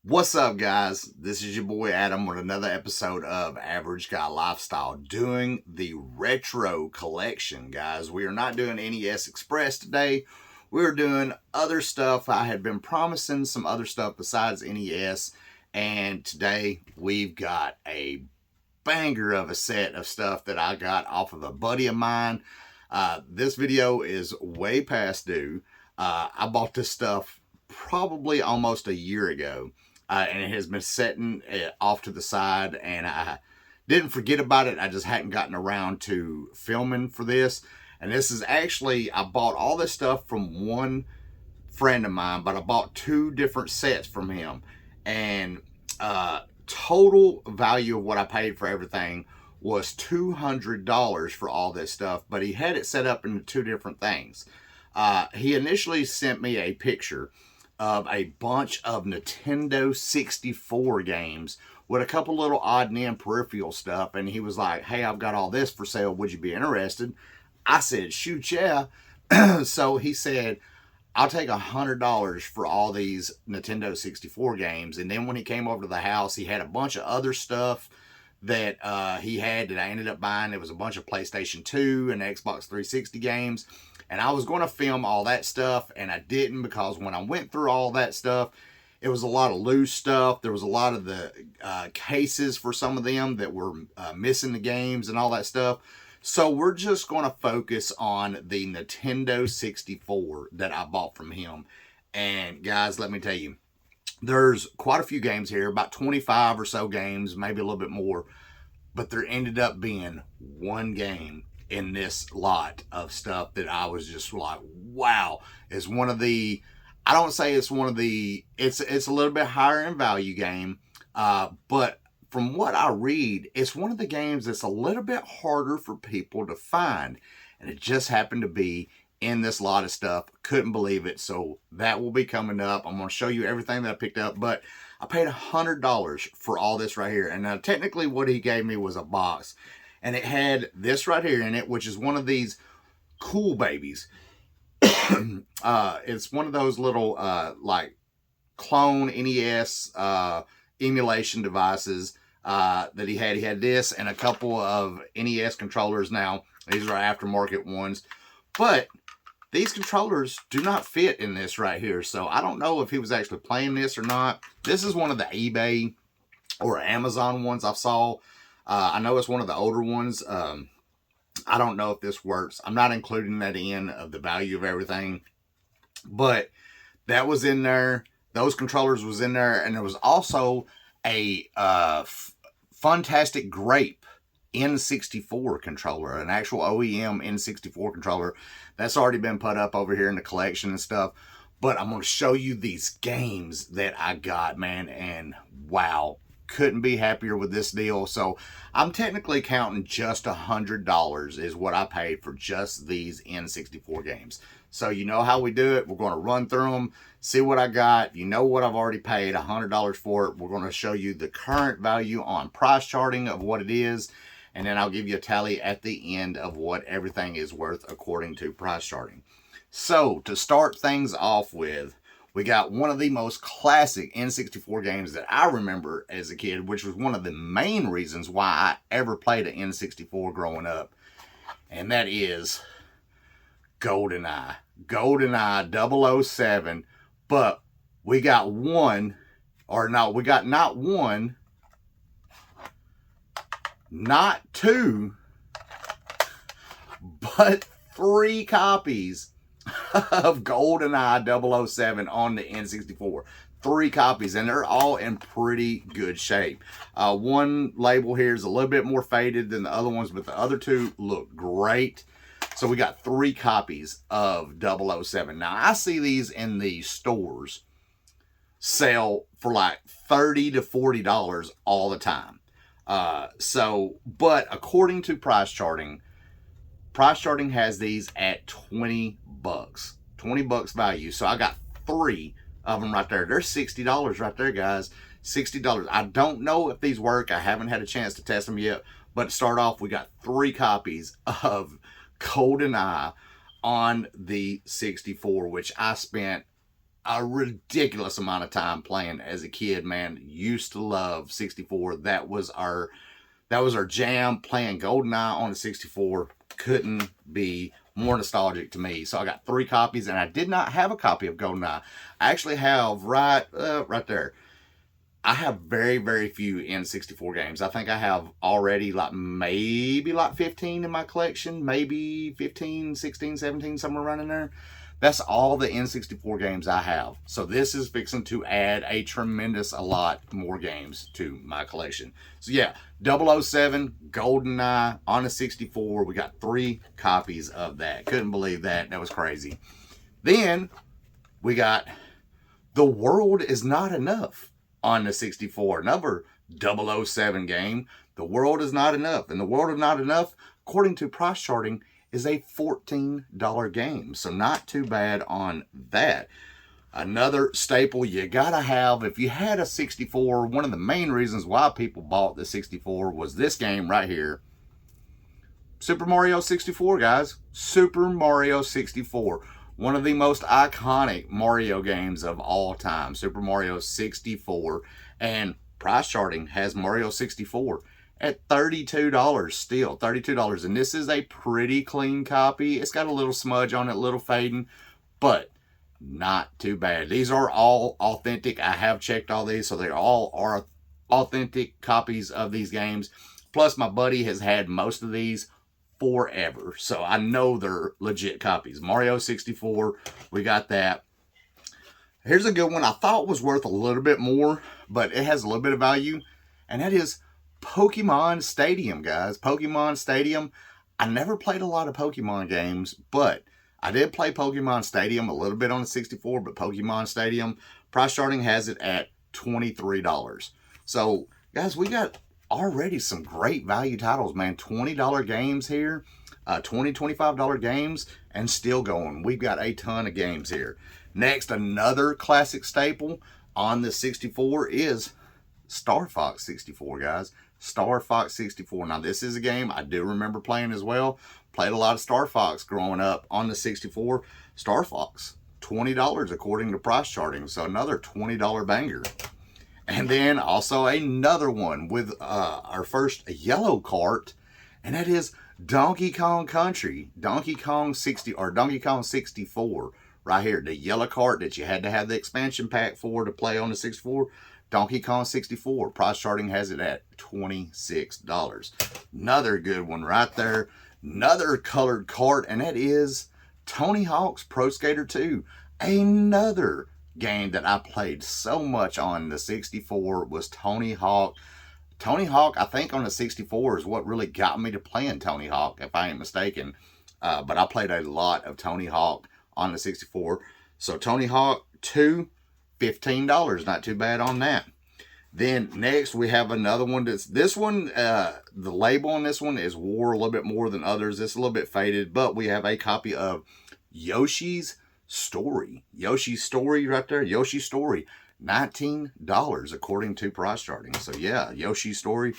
What's up, guys? This is your boy Adam with another episode of Average Guy Lifestyle, doing the retro collection, guys. We are not doing NES Express today. We're doing other stuff. I had been promising some other stuff besides NES, and today we've got a banger of a set of stuff that I got off of a buddy of mine. This video is way past due. I bought this stuff probably almost a year ago. And it has been sitting off to the side, and I didn't forget about it. I just hadn't gotten around to filming for this. And this is actually, I bought all this stuff from one friend of mine, but I bought two different sets from him. And total value of what I paid for everything was $200 for all this stuff, but he had it set up into two different things. He initially sent me a picture of a bunch of Nintendo 64 games with a couple little odd and end peripheral stuff, and he was like, hey, I've got all this for sale, would you be interested? I said, shoot, yeah. So he said, I'll take $100 for all these Nintendo 64 games. And then when he came over to the house, he had a bunch of other stuff that he had that I ended up buying. It was a bunch of PlayStation 2 and Xbox 360 games. And I was going to film all that stuff, and I didn't, because when I went through all that stuff, it was a lot of loose stuff. There was a lot of the cases for some of them that were missing the games and all that stuff. So we're just going to focus on the Nintendo 64 that I bought from him. And guys, let me tell you, there's quite a few games here, about 25 or so games, maybe a little bit more. But there ended up being one game in this lot of stuff that I was just like, wow. It's one of the, I don't say it's one of the, it's a little bit higher in value game, but from what I read, it's one of the games that's a little bit harder for people to find, and it just happened to be in this lot of stuff. Couldn't believe it. So that will be coming up. I'm going to show you everything that I picked up, but I paid $100 for all this right here. And now technically what he gave me was a box, and it had this right here in it, which is one of these cool babies. It's one of those little like clone NES emulation devices that he had. He had this and a couple of NES controllers. Now these are aftermarket ones, but these controllers do not fit in this right here. So I don't know if he was actually playing this or not. This is one of the eBay or Amazon ones I saw. I know it's one of the older ones. I don't know if this works. I'm not including that in of the value of everything, but that was in there. Those controllers was in there, and there was also a Fantastic Grape N64 controller, an actual OEM N64 controller that's already been put up over here in the collection and stuff. But I'm going to show you these games that I got, man, and wow, couldn't be happier with this deal. So I'm technically counting just $100 is what I paid for just these N64 games. So you know how we do it. We're going to run through them, see what I got. You know what I've already paid, $100 for it. We're going to show you the current value on price charting of what it is, and then I'll give you a tally at the end of what everything is worth according to price charting. So to start things off with, we got one of the most classic N64 games that I remember as a kid, which was one of the main reasons why I ever played an N64 growing up, and that is GoldenEye. GoldenEye 007, but we got one, or no, we got not one, not two, but 3 copies of GoldenEye 007 on the N64. 3 copies, and they're all in pretty good shape. One label here is a little bit more faded than the other ones, but the other two look great. So we got 3 copies of 007. Now I see these in the stores sell for like $30 to $40 all the time. But according to price charting has these at 20 bucks. 20 bucks value. So I got 3 of them right there. They're $60 right there, guys. $60. I don't know if these work. I haven't had a chance to test them yet. But to start off, we got 3 copies of GoldenEye on the 64, which I spent a ridiculous amount of time playing as a kid, man. Used to love 64. That was our jam, playing GoldenEye on the 64. Couldn't be more nostalgic to me. So I got 3 copies, and I did not have a copy of GoldenEye. I actually have right there. I have very, very few N64 games. I think I have already maybe 15 in my collection. Maybe 15, 16, 17, somewhere around in there. That's all the N64 games I have. So this is fixing to add a a lot more games to my collection. So yeah, 007, GoldenEye on the 64. We got 3 copies of that. Couldn't believe that. That was crazy. Then we got The World Is Not Enough on the 64. Another 007 game. The World Is Not Enough. And The World Is Not Enough, according to price charting, is a $14 game. So not too bad on that. Another staple you gotta have if you had a 64. One of the main reasons why people bought the 64 was this game right here. Super Mario 64, guys. Super Mario 64. One of the most iconic Mario games of all time. Super Mario 64. And price charting has Mario 64 at $32 still. $32. And this is a pretty clean copy. It's got a little smudge on it, a little fading, but not too bad. These are all authentic. I have checked all these, so they all are authentic copies of these games. Plus, my buddy has had most of these forever, so I know they're legit copies. Mario 64, we got that. Here's a good one I thought was worth a little bit more, but it has a little bit of value, and that is Pokemon Stadium, guys. Pokemon Stadium. I never played a lot of Pokemon games, but I did play Pokemon Stadium a little bit on the 64, but Pokemon Stadium, price charting has it at $23. So, guys, we got already some great value titles, man. $20 games here, $20, $25 games, and still going. We've got a ton of games here. Next, another classic staple on the 64 is Star Fox 64, guys. Star Fox 64. Now, this is a game I do remember playing as well. Played a lot of Star Fox growing up on the 64. Star Fox, $20 according to price charting. So another $20 banger. And then also another one with our first yellow cart, and that is Donkey Kong Country. Donkey Kong 64 right here. The yellow cart that you had to have the expansion pack for to play on the 64. Donkey Kong 64. Price charting has it at $26. Another good one right there. Another colored cart, and that is Tony Hawk's Pro Skater 2. Another game that I played so much on the 64 was Tony Hawk. Tony Hawk, I think on the 64 is what really got me to playing Tony Hawk, if I ain't mistaken. But I played a lot of Tony Hawk on the 64. So Tony Hawk 2, $15. Not too bad on that. Then next we have another one. This one, the label on this one is wore a little bit more than others. It's a little bit faded, but we have a copy of Yoshi's Story. Yoshi's Story right there. Yoshi's Story, $19 according to price charting. So yeah, Yoshi's Story.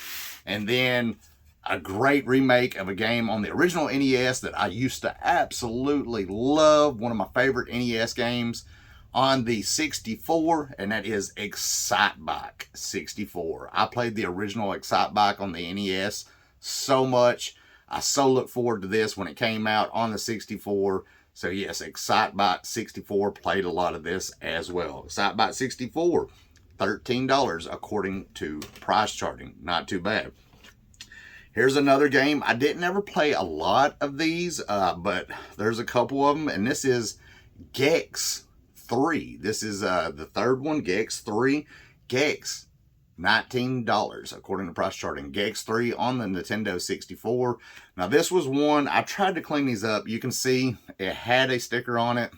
And then a great remake of a game on the original NES that I used to absolutely love. One of my favorite NES games on the 64, and that is Excitebike 64. I played the original Excitebike on the NES so much. I so look forward to this when it came out on the 64. So yes, Excitebike 64, played a lot of this as well. Excitebike 64, $13 according to price charting. Not too bad. Here's another game. I didn't ever play a lot of these, but there's a couple of them, and this is Gex 3. This is the third one, Gex 3. Gex, $19 according to price charting. Gex 3 on the Nintendo 64. Now this was one, I tried to clean these up. You can see it had a sticker on it.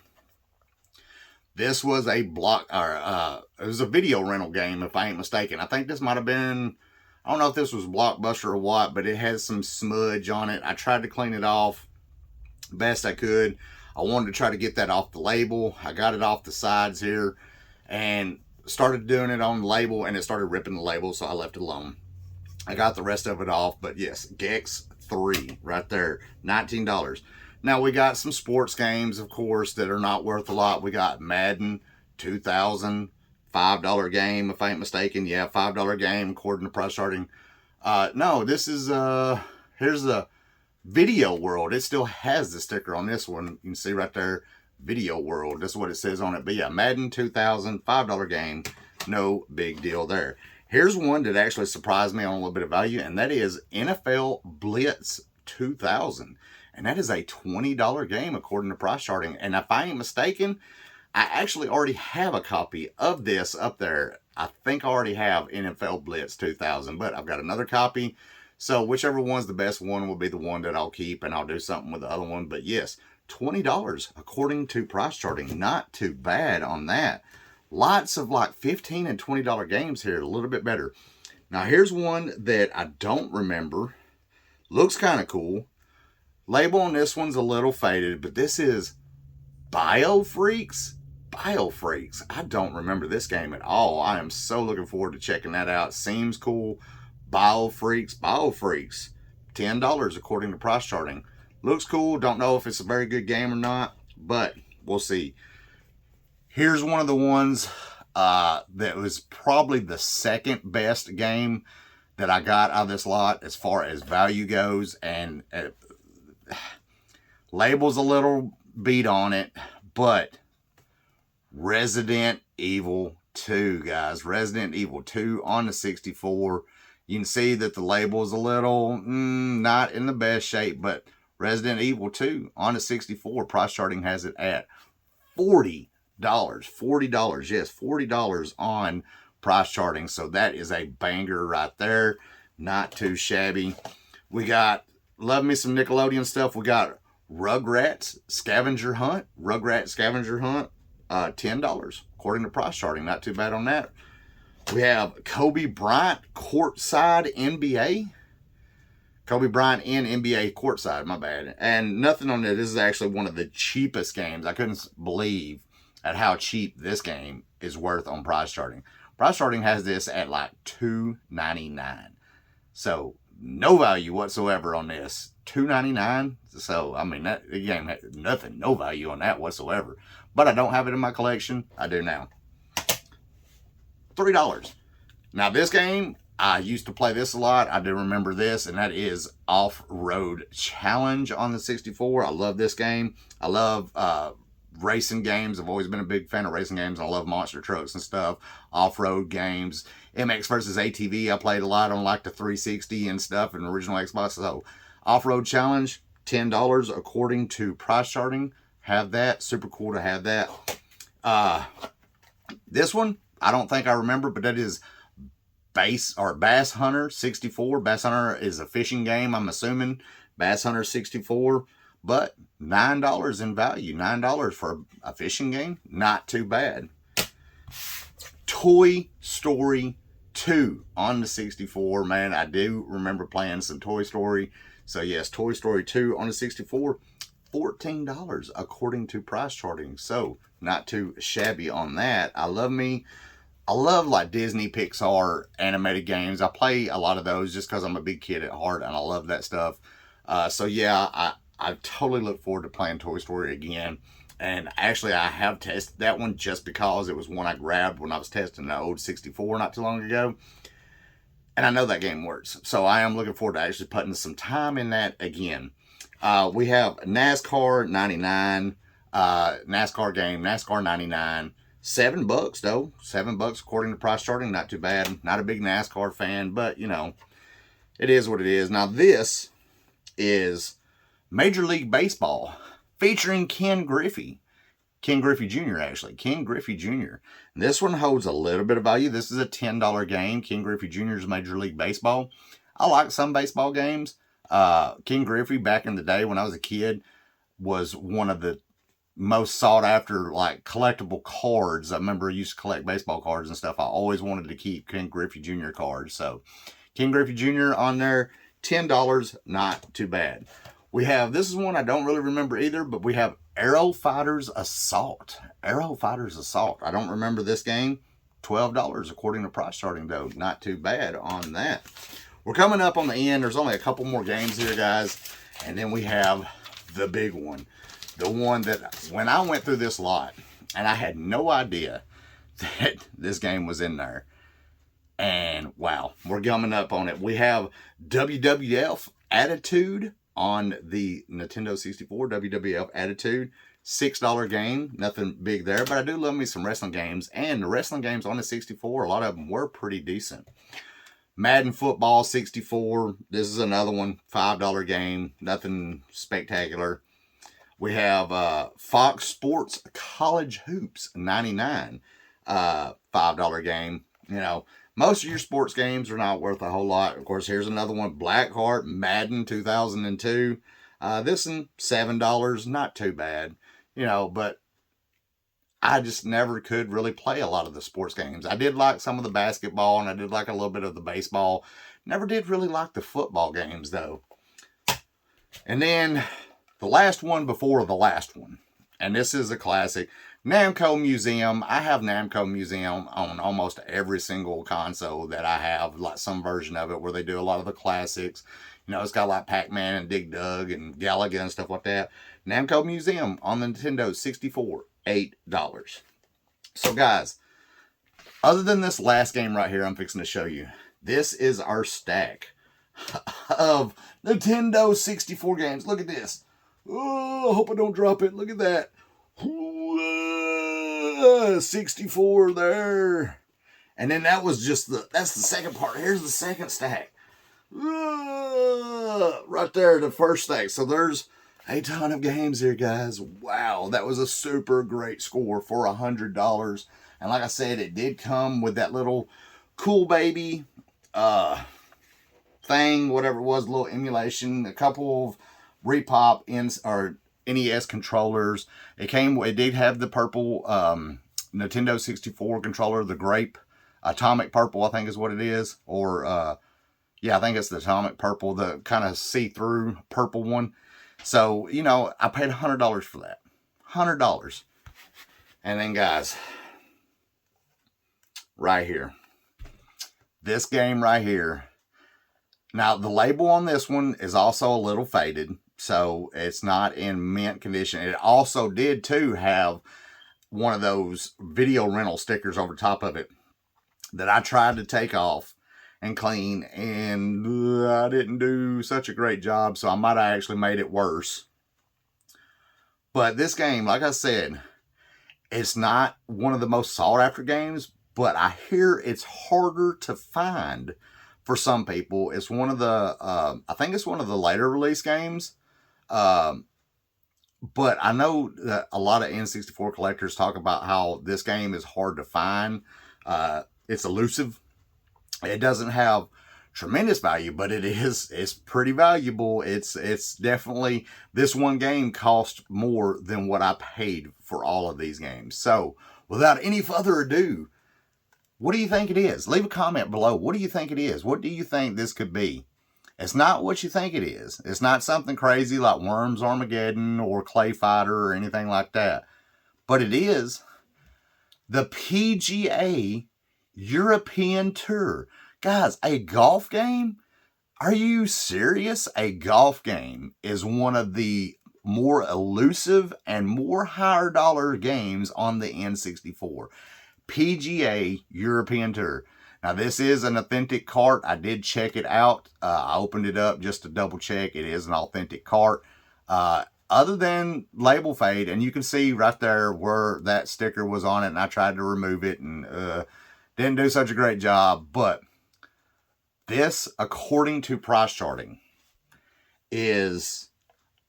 This was a it was a video rental game, if I ain't mistaken. I think this might have been, I don't know if this was Blockbuster or what, but it has some smudge on it. I tried to clean it off best I could. I wanted to try to get that off the label. I got it off the sides here and started doing it on the label, and it started ripping the label, so I left it alone. I got the rest of it off, but yes, Gex 3 right there, $19. Now we got some sports games, of course, that are not worth a lot. We got Madden 2000, $5 game, if I ain't mistaken. Yeah, $5 game according to Price Charting. No, this is, here's the Video World. It still has the sticker on this one. You can see right there, Video World. That's what it says on it. But yeah, Madden 2000, $5 game. No big deal there. Here's one that actually surprised me on a little bit of value, and that is NFL Blitz 2000. And that is a $20 game according to Price Charting. And if I ain't mistaken, I actually already have a copy of this up there. I think I already have NFL Blitz 2000, but I've got another copy. So whichever one's the best one will be the one that I'll keep, and I'll do something with the other one. But yes, $20 according to Price Charting. Not too bad on that. Lots of like $15 and $20 games here, a little bit better. Now here's one that I don't remember. Looks kind of cool. Label on this one's a little faded, but this is BioFreaks. BioFreaks. I don't remember this game at all. I am so looking forward to checking that out. Seems cool. BioFreaks. BioFreaks. $10 according to Price Charting. Looks cool. Don't know if it's a very good game or not, but we'll see. Here's one of the ones that was probably the second best game that I got out of this lot as far as value goes, and label's a little beat on it, but Resident Evil 2, guys. Resident Evil 2 on the 64. You can see that the label is a little not in the best shape, but Resident Evil 2 on the 64. Price Charting has it at $40. $40, yes, $40 on Price Charting. So that is a banger right there. Not too shabby. We got, love me some Nickelodeon stuff. We got Rugrats Scavenger Hunt. Rugrats Scavenger Hunt, $10 according to Price Charting. Not too bad on that. We have Kobe Bryant Courtside NBA. Kobe Bryant in NBA Courtside, my bad. And nothing on it. This is actually one of the cheapest games. I couldn't believe at how cheap this game is worth on Price Charting. Price Charting has this at like $2.99. So no value whatsoever on this. $2.99. So I mean, that game had nothing, no value on that whatsoever. But I don't have it in my collection. I do now. $3. Now this game, I used to play this a lot. I do remember this, and that is Off-Road Challenge on the 64. I love this game. I love racing games. I've always been a big fan of racing games. I love monster trucks and stuff. Off-road games. MX versus ATV. I played a lot on like the 360 and stuff and original Xbox. So Off-Road Challenge, $10 according to Price Charting. Have that. Super cool to have that. This one, I don't think I remember, but that is Bass Hunter 64. Bass Hunter is a fishing game, I'm assuming. Bass Hunter 64. But $9 in value. $9 for a fishing game. Not too bad. Toy Story 2 on the 64. Man, I do remember playing some Toy Story. So yes, Toy Story 2 on the 64. $14 according to Price Charting. So not too shabby on that. I love like Disney, Pixar animated games. I play a lot of those just because I'm a big kid at heart and I love that stuff. So yeah, I totally look forward to playing Toy Story again. And actually, I have tested that one just because it was one I grabbed when I was testing the old 64 not too long ago. And I know that game works. So I am looking forward to actually putting some time in that again. We have NASCAR 99, NASCAR game, NASCAR 99. $7 though. $7 according to Price Charting. Not too bad. Not a big NASCAR fan, but you know, it is what it is. Now this is Major League Baseball featuring Ken Griffey. Ken Griffey Jr. actually. Ken Griffey Jr. This one holds a little bit of value. This is a $10 game. Ken Griffey Jr.'s Major League Baseball. I like some baseball games. Ken Griffey back in the day when I was a kid was one of the most sought after like collectible cards. I remember I used to collect baseball cards and stuff. I always wanted to keep Ken Griffey Jr. cards. So Ken Griffey Jr. on there, $10, not too bad. We have, this is one I don't really remember either, but we have Aero Fighters Assault. Aero Fighters Assault. I don't remember this game. $12 according to Price Charting though. Not too bad on that. We're coming up on the end. There's only a couple more games here, guys. And then we have the big one. The one that, when I went through this lot, And I had no idea that this game was in there. And wow, we're coming up on it. We have WWF Attitude on the Nintendo 64. WWF Attitude, $6 game. Nothing big there, but I do love me some wrestling games. And the wrestling games on the 64, a lot of them were pretty decent. Madden Football 64. This is another one. $5 game. Nothing spectacular. We have Fox Sports College Hoops 99. $5 game. You know, most of your sports games are not worth a whole lot. Of course, here's another one. Blackheart Madden 2002. This one, $7. Not too bad. You know, but I just never could really play a lot of the sports games. I did like some of the basketball, and I did like a little bit of the baseball. Never did really like the football games, though. And then the last one before the last one, and this is a classic, Namco Museum. I have Namco Museum on almost every single console that I have, like some version of it where they do a lot of the classics. You know, it's got like Pac-Man and Dig Dug and Galaga and stuff like that. Namco Museum on the Nintendo 64, $8. So guys, other than this last game right here I'm fixing to show you, this is our stack of Nintendo 64 games. Look at this. Oh, I hope I don't drop it. Look at that. 64 there. And then that was just that's the second part. Here's the second stack. Right there, the first stack. So there's a ton of games here, guys. Wow, that was a super great score for $100. And like I said, it did come with that little Cool Baby thing, whatever it was, a little emulation, a couple of repop or NES controllers. It did have the purple Nintendo 64 controller, the grape, atomic purple, I think is what it is. Or yeah, I think it's the atomic purple, the kind of see-through purple one. So, you know, I paid $100 for that. $100. And then, guys, right here. This game right here. Now, the label on this one is also a little faded, so it's not in mint condition. It also did, too, have one of those video rental stickers over top of it that I tried to take off and clean, and I didn't do such a great job, so I might have actually made it worse. But this game, like I said, it's not one of the most sought after games, but I hear it's harder to find for some people. It's one of the, I think it's one of the later release games. But I know that a lot of N64 collectors talk about how this game is hard to find. It's elusive. It doesn't have tremendous value, but it's pretty valuable. It's definitely, this one game cost more than what I paid for all of these games. So without any further ado, what do you think it is? Leave a comment below. What do you think it is? What do you think this could be? It's not what you think it is. It's not something crazy like Worms Armageddon or Clay Fighter or anything like that. But it is the PGA European Tour. Guys, a golf game? Are you serious? A golf game is one of the more elusive and more higher dollar games on the N64. PGA European Tour. Now, this is an authentic cart. I did check it out. I opened it up just to double check. It is an authentic cart. Other than label fade, and you can see right there where that sticker was on it, and I tried to remove it and didn't do such a great job. But this, according to price charting, is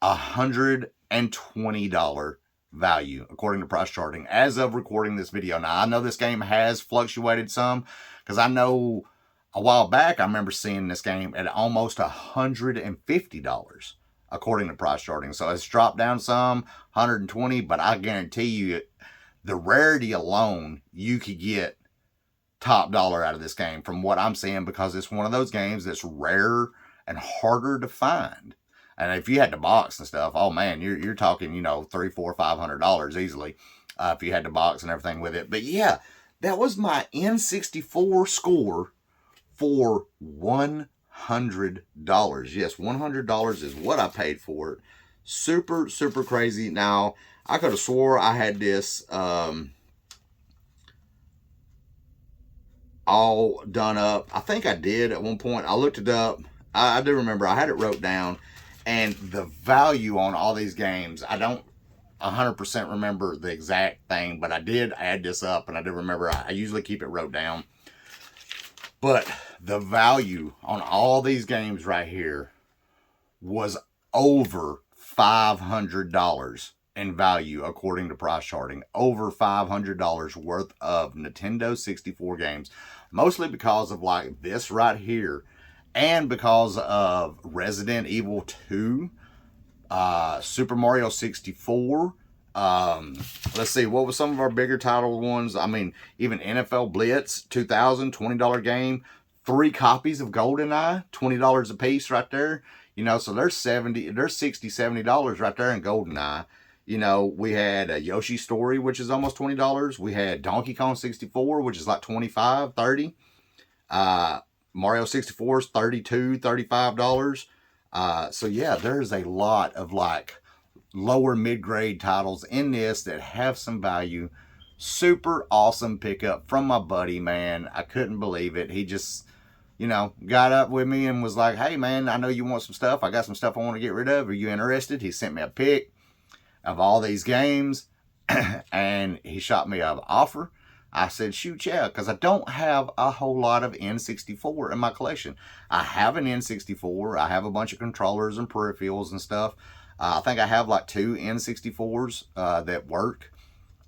$120 value according to price charting as of recording this video. Now, I know this game has fluctuated some, because I know a while back I remember seeing this game at almost $150 according to price charting. So it's dropped down some, 120, but I guarantee you the rarity alone, you could get top dollar out of this game from what I'm seeing, because it's one of those games that's rare and harder to find. And if you had to box and stuff, oh man, you're talking, you know, $300, $400, $500 easily if you had to box and everything with it. But yeah, that was my N64 score for $100. Yes, $100 is what I paid for it. Super, super crazy. Now, I could have swore I had this all done up. I think I did at one point. I looked it up. I do remember I had it wrote down, and the value on all these games, I don't 100% remember the exact thing, but I did add this up, and I do remember I usually keep it wrote down. But the value on all these games right here was over $500 in value according to price charting. Over $500 worth of Nintendo 64 games, mostly because of like this right here, and because of Resident Evil 2, Super Mario 64. Let's see, what was some of our bigger title ones? I mean, even NFL Blitz 2000, $20 game. 3 copies of GoldenEye, $20 a piece right there. You know, so there's $60, $70 right there in GoldenEye. You know, we had a Yoshi Story, which is almost $20. We had Donkey Kong 64, which is like $25, $30. Mario 64 is $32, $35. So yeah, there's a lot of like lower mid-grade titles in this that have some value. Super awesome pickup from my buddy, man. I couldn't believe it. He just, you know, got up with me and was like, hey man, I know you want some stuff. I got some stuff I want to get rid of. Are you interested? He sent me a pic of all these games and he shot me an offer. I said, shoot, yeah, because I don't have a whole lot of N64 in my collection. I have an N64. I have a bunch of controllers and peripherals and stuff. I think I have like 2 N64s that work.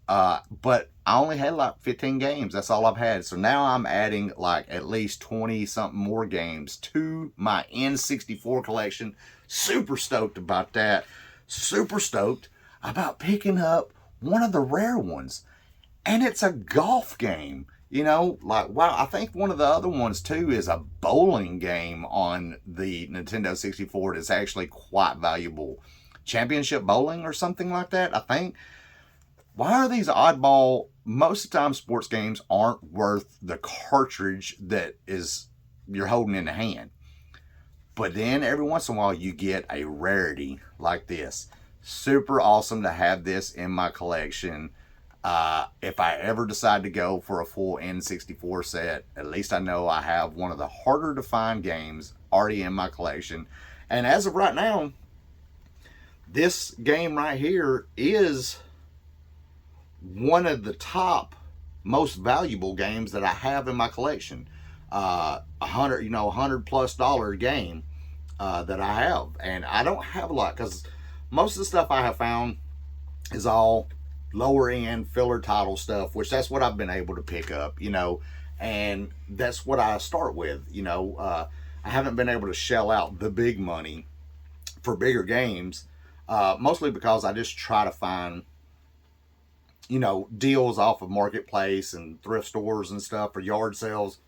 But I only had like 15 games. That's all I've had. So now I'm adding like at least 20 something more games to my N64 collection. Super stoked about that. Super stoked about picking up one of the rare ones. And it's a golf game. You know, like, wow, I think one of the other ones too is a bowling game on the Nintendo 64 that's actually quite valuable. Championship Bowling or something like that, I think. Why are these oddball, most of the time sports games aren't worth the cartridge that is you're holding in the hand. But then every once in a while you get a rarity like this. Super awesome to have this in my collection. If I ever decide to go for a full N64 set, at least I know I have one of the harder to find games already in my collection. And as of right now, this game right here is one of the top most valuable games that I have in my collection. $100+ game that I have. And I don't have a lot because most of the stuff I have found is all lower end filler title stuff, which that's what I've been able to pick up, you know, and that's what I start with, you know. I haven't been able to shell out the big money for bigger games, mostly because I just try to find, you know, deals off of Marketplace and thrift stores and stuff, or yard sales.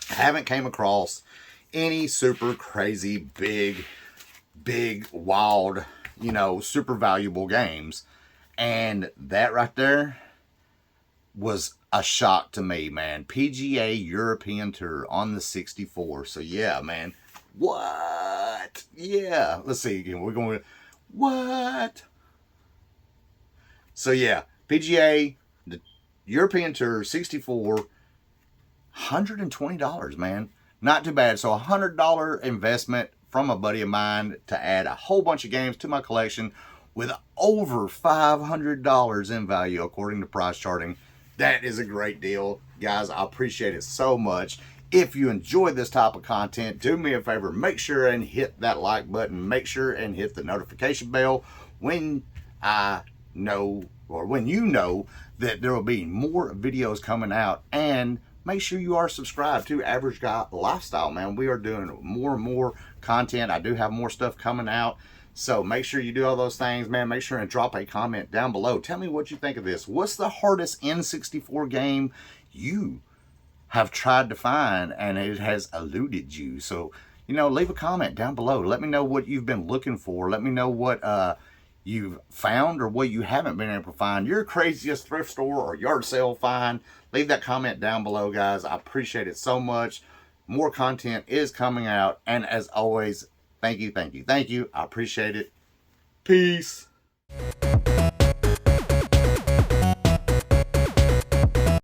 I haven't came across any super crazy big wild, you know, super valuable games. And that right there was a shock to me, man. PGA European Tour on the 64. So yeah, man. What? Yeah. Let's see again. We're going, what? So yeah, PGA, the European Tour 64, $120, man. Not too bad. So $100 investment from a buddy of mine to add a whole bunch of games to my collection with over $500 in value according to price charting. That is a great deal. Guys, I appreciate it so much. If you enjoy this type of content, do me a favor, make sure and hit that like button. Make sure and hit the notification bell when I know, or when you know, that there will be more videos coming out. And make sure you are subscribed to Average Guy Lifestyle, man. We are doing more and more content. I do have more stuff coming out. So make sure you do all those things, man. Make sure and drop a comment down below. Tell me what you think of this. What's the hardest N64 game you have tried to find and it has eluded you? So, you know, leave a comment down below. Let me know what you've been looking for. Let me know what you've found or what you haven't been able to find. Your craziest thrift store or yard sale find. Leave that comment down below, guys. I appreciate it so much. More content is coming out. And as always, thank you. I appreciate it. Peace.